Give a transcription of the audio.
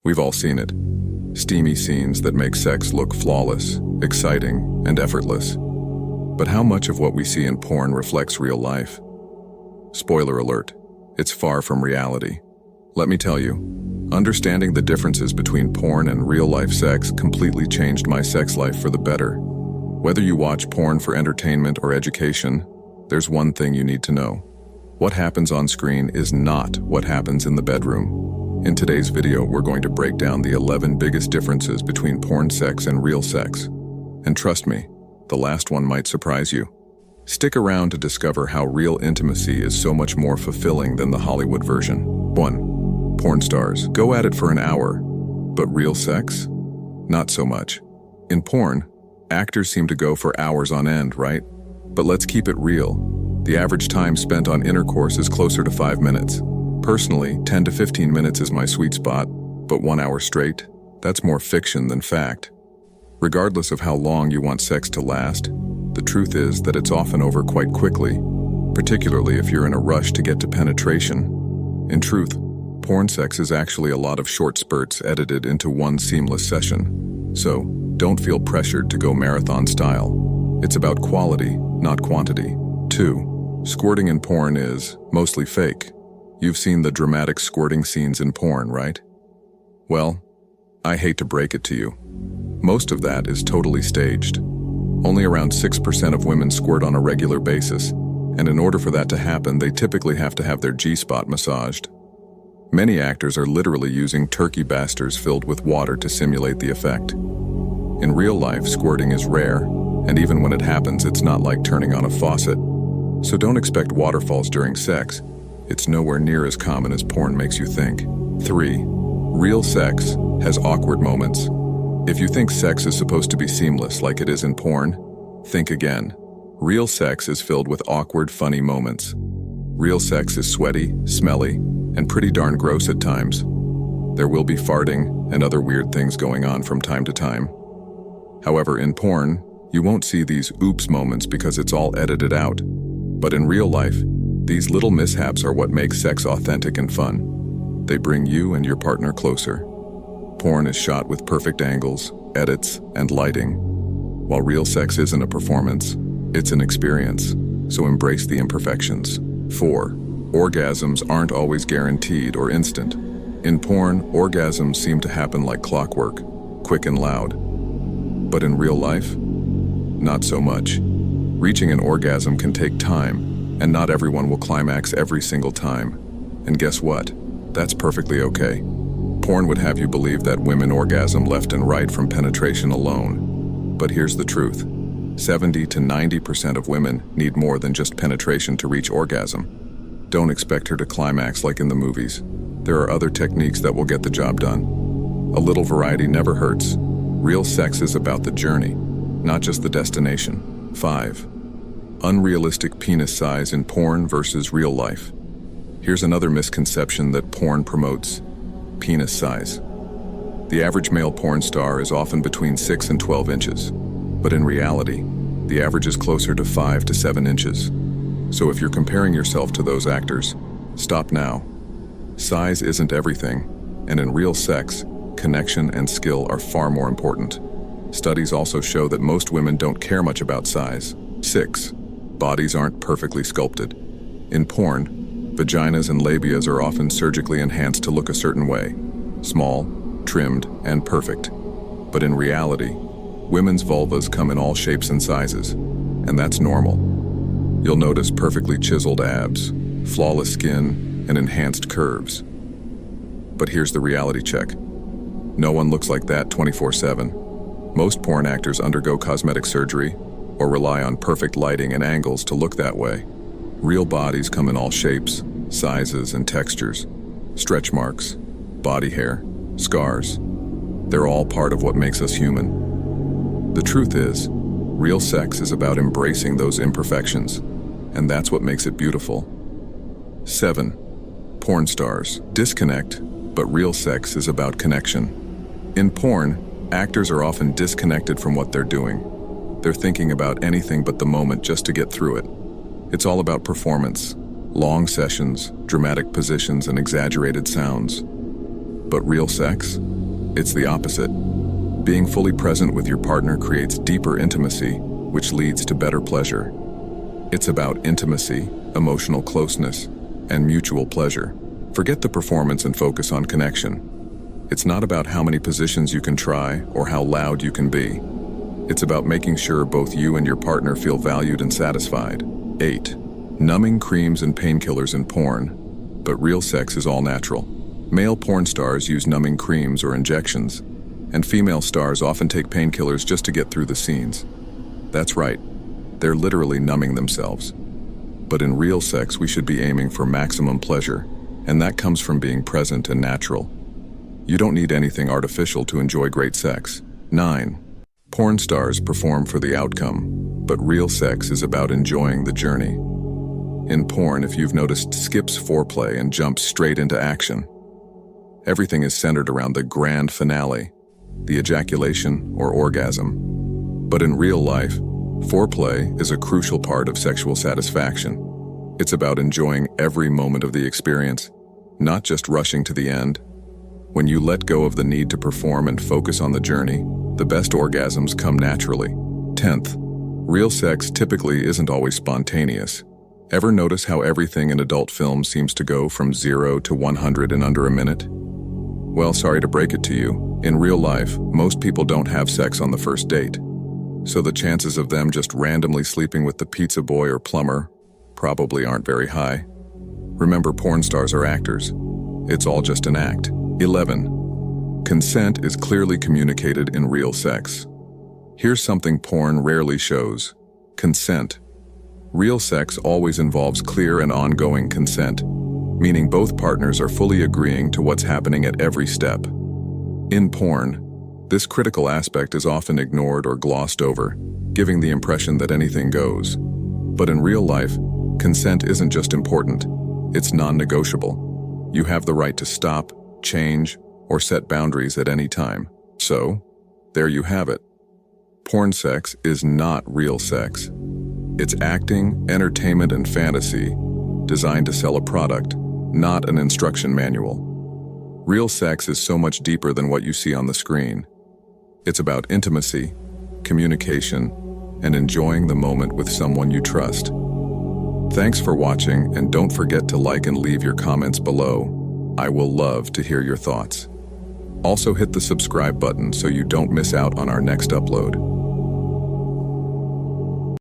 We've all seen it. Steamy scenes that make sex look flawless, exciting, and effortless. But how much of what we see in porn reflects real life? Spoiler alert, it's far from reality. Let me tell you, understanding the differences between porn and real-life sex completely changed my sex life for the better. Whether you watch porn for entertainment or education, there's one thing you need to know. What happens on screen is not what happens in the bedroom. In today's video, we're going to break down the 11 biggest differences between porn sex and real sex. And trust me, the last one might surprise you. Stick around to discover how real intimacy is so much more fulfilling than the Hollywood version. 1. Porn stars go at it for an hour, but real sex? Not so much. In porn, actors seem to go for hours on end, right? But let's keep it real. The average time spent on intercourse is closer to 5 minutes. Personally, 10 to 15 minutes is my sweet spot, but 1 hour straight? That's more fiction than fact. Regardless of how long you want sex to last, the truth is that it's often over quite quickly, particularly if you're in a rush to get to penetration. In truth, porn sex is actually a lot of short spurts edited into one seamless session. So, don't feel pressured to go marathon style. It's about quality, not quantity. 2. Squirting in porn is mostly fake. You've seen the dramatic squirting scenes in porn, right? Well, I hate to break it to you. Most of that is totally staged. Only around 6% of women squirt on a regular basis, and in order for that to happen, they typically have to have their G-spot massaged. Many actors are literally using turkey basters filled with water to simulate the effect. In real life, squirting is rare, and even when it happens, it's not like turning on a faucet. So don't expect waterfalls during sex. It's nowhere near as common as porn makes you think. 3. Real sex has awkward moments. If you think sex is supposed to be seamless like it is in porn, think again. Real sex is filled with awkward, funny moments. Real sex is sweaty, smelly, and pretty darn gross at times. There will be farting and other weird things going on from time to time. However, in porn, you won't see these oops moments because it's all edited out. But in real life, these little mishaps are what make sex authentic and fun. They bring you and your partner closer. Porn is shot with perfect angles, edits, and lighting. While real sex isn't a performance, it's an experience, so embrace the imperfections. 4. Orgasms aren't always guaranteed or instant. In porn, orgasms seem to happen like clockwork, quick and loud. But in real life, not so much. Reaching an orgasm can take time, and not everyone will climax every single time. And guess what? That's perfectly okay. Porn would have you believe that women orgasm left and right from penetration alone. But here's the truth. 70 to 90% of women need more than just penetration to reach orgasm. Don't expect her to climax like in the movies. There are other techniques that will get the job done. A little variety never hurts. Real sex is about the journey, not just the destination. 5. Unrealistic penis size in porn versus real life. Here's another misconception that porn promotes: penis size. The average male porn star is often between 6 and 12 inches, but in reality, the average is closer to 5 to 7 inches. So if you're comparing yourself to those actors, stop now. Size isn't everything, and in real sex, connection and skill are far more important. Studies also show that most women don't care much about size. 6. Bodies aren't perfectly sculpted. In porn, vaginas and labias are often surgically enhanced to look a certain way: small, trimmed, and perfect. But in reality, women's vulvas come in all shapes and sizes, and that's normal. You'll notice perfectly chiseled abs, flawless skin, and enhanced curves. But here's the reality check. No one looks like that 24/7. Most porn actors undergo cosmetic surgery or rely on perfect lighting and angles to look that way. Real bodies come in all shapes, sizes, and textures. Stretch marks, body hair, scars. They're all part of what makes us human. The truth is, real sex is about embracing those imperfections, and that's what makes it beautiful. 7. Porn stars disconnect, but real sex is about connection. In porn, actors are often disconnected from what they're doing. They're thinking about anything but the moment just to get through it. It's all about performance, long sessions, dramatic positions, and exaggerated sounds. But real sex? It's the opposite. Being fully present with your partner creates deeper intimacy, which leads to better pleasure. It's about intimacy, emotional closeness, and mutual pleasure. Forget the performance and focus on connection. It's not about how many positions you can try or how loud you can be. It's about making sure both you and your partner feel valued and satisfied. 8. Numbing creams and painkillers in porn, but real sex is all natural. Male porn stars use numbing creams or injections, and female stars often take painkillers just to get through the scenes. That's right, they're literally numbing themselves. But in real sex, we should be aiming for maximum pleasure, and that comes from being present and natural. You don't need anything artificial to enjoy great sex. 9. Porn stars perform for the outcome, but real sex is about enjoying the journey. In porn, if you've noticed, skips foreplay and jumps straight into action. Everything is centered around the grand finale, the ejaculation or orgasm. But in real life, foreplay is a crucial part of sexual satisfaction. It's about enjoying every moment of the experience, not just rushing to the end. When you let go of the need to perform and focus on the journey, the best orgasms come naturally. 10th, real sex typically isn't always spontaneous. Ever notice how everything in adult films seems to go from 0 to 100 in under a minute? Well, sorry to break it to you, in real life, most people don't have sex on the first date. So the chances of them just randomly sleeping with the pizza boy or plumber probably aren't very high. Remember, porn stars are actors. It's all just an act. 11. Consent is clearly communicated in real sex. Here's something porn rarely shows: consent. Real sex always involves clear and ongoing consent, meaning both partners are fully agreeing to what's happening at every step. In porn, this critical aspect is often ignored or glossed over, giving the impression that anything goes. But in real life, consent isn't just important, it's non-negotiable. You have the right to stop, change, or set boundaries at any time. So, there you have it. Porn sex is not real sex. It's acting, entertainment, and fantasy designed to sell a product, not an instruction manual. Real sex is so much deeper than what you see on the screen. It's about intimacy, communication, and enjoying the moment with someone you trust. Thanks for watching, and don't forget to like and leave your comments below. I will love to hear your thoughts. Also hit the subscribe button so you don't miss out on our next upload.